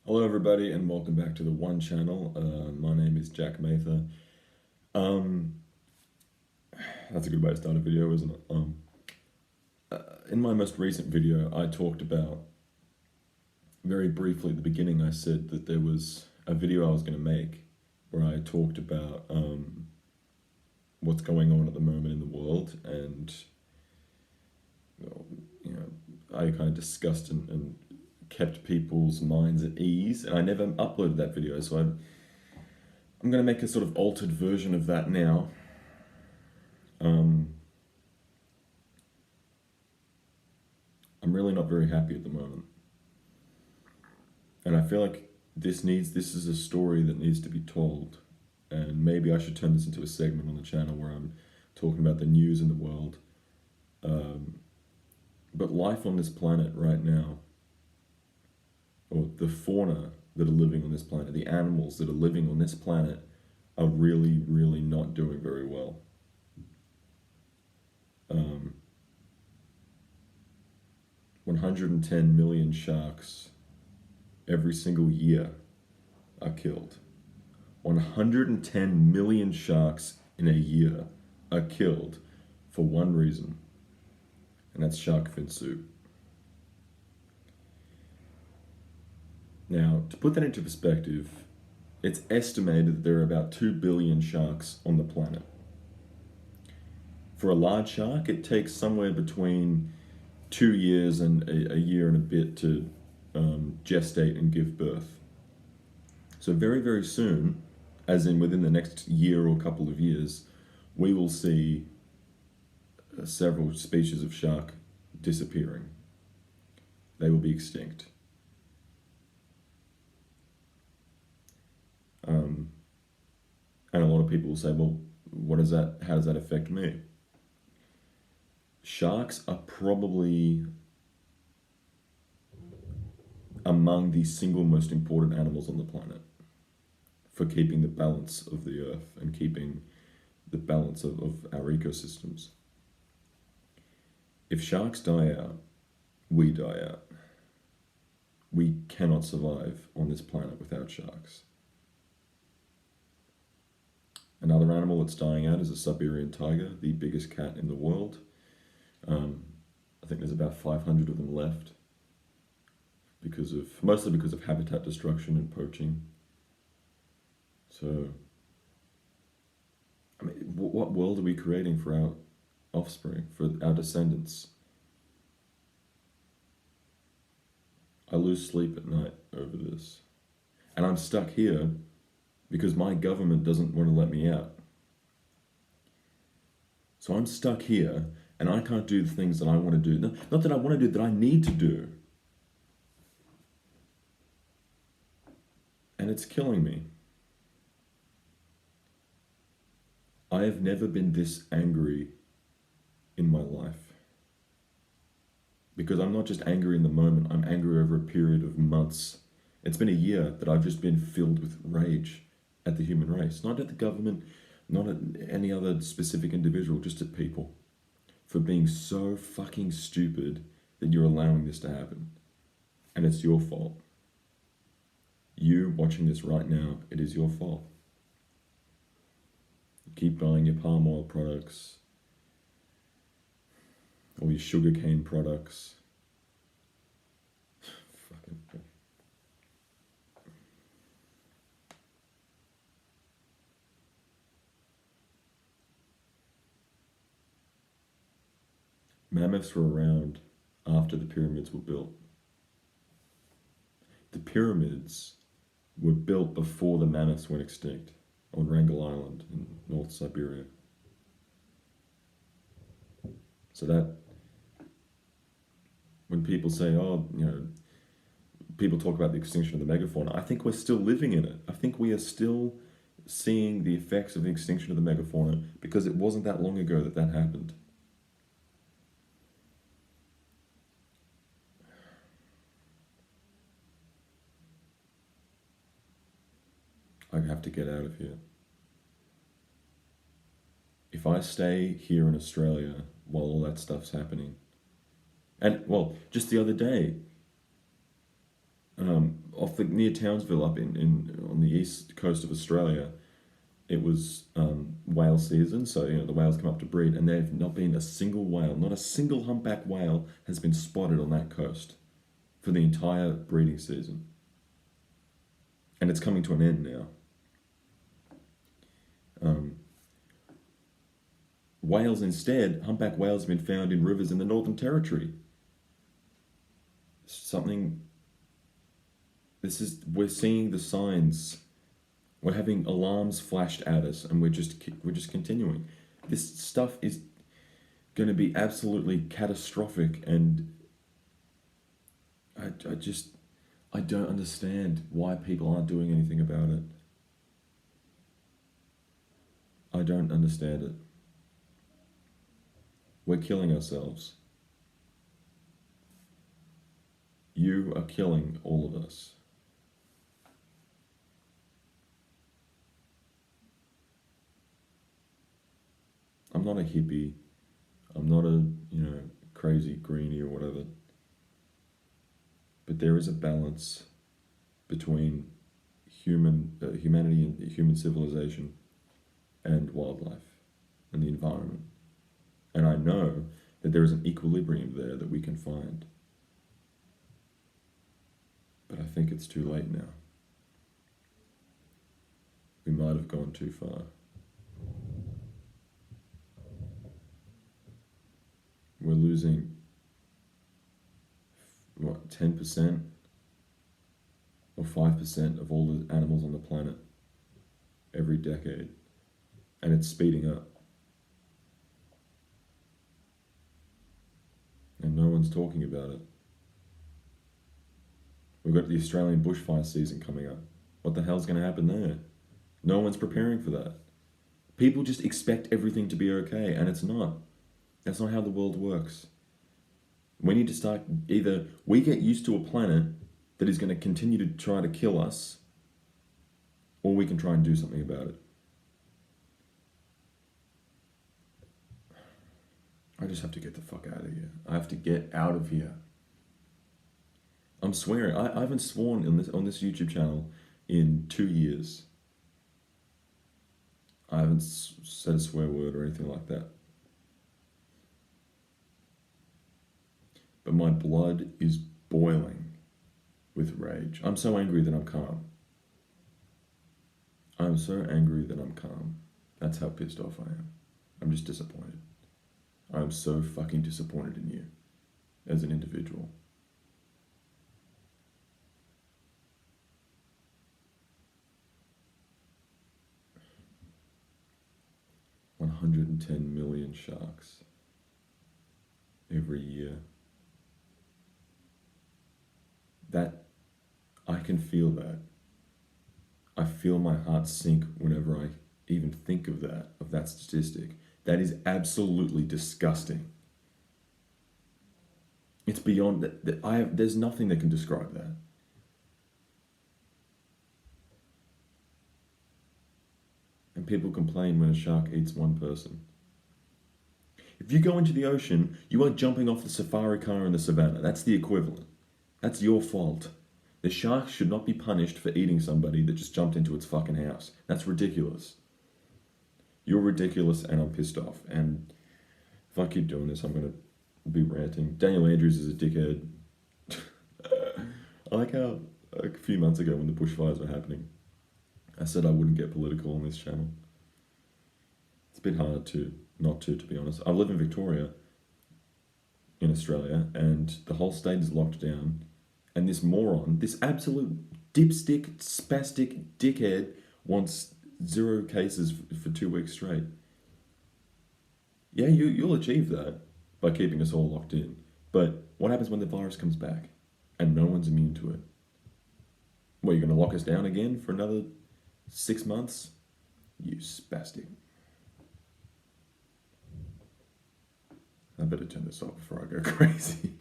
Hello, everybody, and welcome back to the One Channel. My name is Jack Mather. Um, that's a good way to start a video, isn't it? In my most recent video, I talked about, very briefly at the beginning, I said that there was a video I was going to make where I talked about what's going on at the moment in the world, and you know, I kind of discussed and kept people's minds at ease, and I never uploaded that video, so I'm going to make a sort of altered version of that now. I'm really not very happy at the moment. And I feel like this is a story that needs to be told. And maybe I should turn this into a segment on the channel where I'm talking about the news in the world. But life on this planet right now, or the fauna that are living on this planet, the animals that are living on this planet, are really, really not doing very well. 110 million sharks every single year are killed. 110 million sharks in a year are killed for one reason, and that's shark fin soup. Now, to put that into perspective, it's estimated that there are about 2 billion sharks on the planet. For a large shark, it takes somewhere between 2 years and a year and a bit to gestate and give birth. So very, very soon, as in within the next year or couple of years, we will see several species of shark disappearing. They will be extinct. And a lot of people will say, well, how does that affect me? Sharks are probably among the single most important animals on the planet for keeping the balance of the earth and keeping the balance of our ecosystems. If sharks die out, we die out. We cannot survive on this planet without sharks. Another animal that's dying out is a Siberian tiger, the biggest cat in the world. I think there's about 500 of them left, mostly because of habitat destruction and poaching. So, I mean, what world are we creating for our offspring, for our descendants? I lose sleep at night over this. And I'm stuck here because my government doesn't want to let me out. So I'm stuck here and I can't do the things that I want to do. Not that I want to do, that I need to do. And it's killing me. I have never been this angry in my life. Because I'm not just angry in the moment, I'm angry over a period of months. It's been a year that I've just been filled with rage at the human race. Not at the government, not at any other specific individual, just at people. For being so fucking stupid that you're allowing this to happen. And it's your fault. You watching this right now, it is your fault. Keep buying your palm oil products, all your sugarcane products. Fucking. Mammoths were around after the pyramids were built. The pyramids were built before the mammoths went extinct on Wrangel Island in North Siberia. So that, when people say, people talk about the extinction of the megafauna, I think we're still living in it. I think we are still seeing the effects of the extinction of the megafauna because it wasn't that long ago that happened. I have to get out of here. If I stay here in Australia while all that stuff's happening, and well, just the other day, off the near Townsville up in on the east coast of Australia. It was whale season, so the whales come up to breed, and there have not been a single whale, not a single humpback whale has been spotted on that coast for the entire breeding season. And it's coming to an end now. Whales instead, humpback whales have been found in rivers in the Northern Territory. We're seeing the signs. We're having alarms flashed at us, and we're just continuing. This stuff is going to be absolutely catastrophic, and I don't understand why people aren't doing anything about it. I don't understand it. We're killing ourselves. You are killing all of us. I'm not a hippie. I'm not a, crazy greenie or whatever. But there is a balance between humanity and human civilization and wildlife and the environment. And I know that there is an equilibrium there that we can find. But I think it's too late now. We might have gone too far. We're losing, 10% or 5% of all the animals on the planet every decade. And it's speeding up. And no one's talking about it. We've got the Australian bushfire season coming up. What the hell's going to happen there? No one's preparing for that. People just expect everything to be okay, and it's not. That's not how the world works. We need to start, either we get used to a planet that is going to continue to try to kill us, or we can try and do something about it. I just have to get the fuck out of here. I have to get out of here. I'm swearing. I haven't sworn on this YouTube channel in 2 years. I haven't said a swear word or anything like that. But my blood is boiling with rage. I'm so angry that I'm calm. I'm so angry that I'm calm. That's how pissed off I am. I'm just disappointed. I'm so fucking disappointed in you as an individual. $110 million sharks every year. That, I can feel that. I feel my heart sink whenever I even think of that statistic. That is absolutely disgusting. It's beyond that. There's nothing that can describe that. And people complain when a shark eats one person. If you go into the ocean, you are jumping off the safari car in the savannah. That's the equivalent. That's your fault. The shark should not be punished for eating somebody that just jumped into its fucking house. That's ridiculous. You're ridiculous, and I'm pissed off. And if I keep doing this, I'm going to be ranting. Daniel Andrews is a dickhead. I like how a few months ago when the bushfires were happening, I said I wouldn't get political on this channel. It's a bit hard to not to be honest. I live in Victoria, in Australia, and the whole state is locked down. And this moron, this absolute dipstick, spastic dickhead wants 0 cases for 2 weeks straight. Yeah, you'll achieve that by keeping us all locked in. But what happens when the virus comes back and no one's immune to it? What, you're going to lock us down again for another 6 months? You spastic. I better turn this off before I go crazy.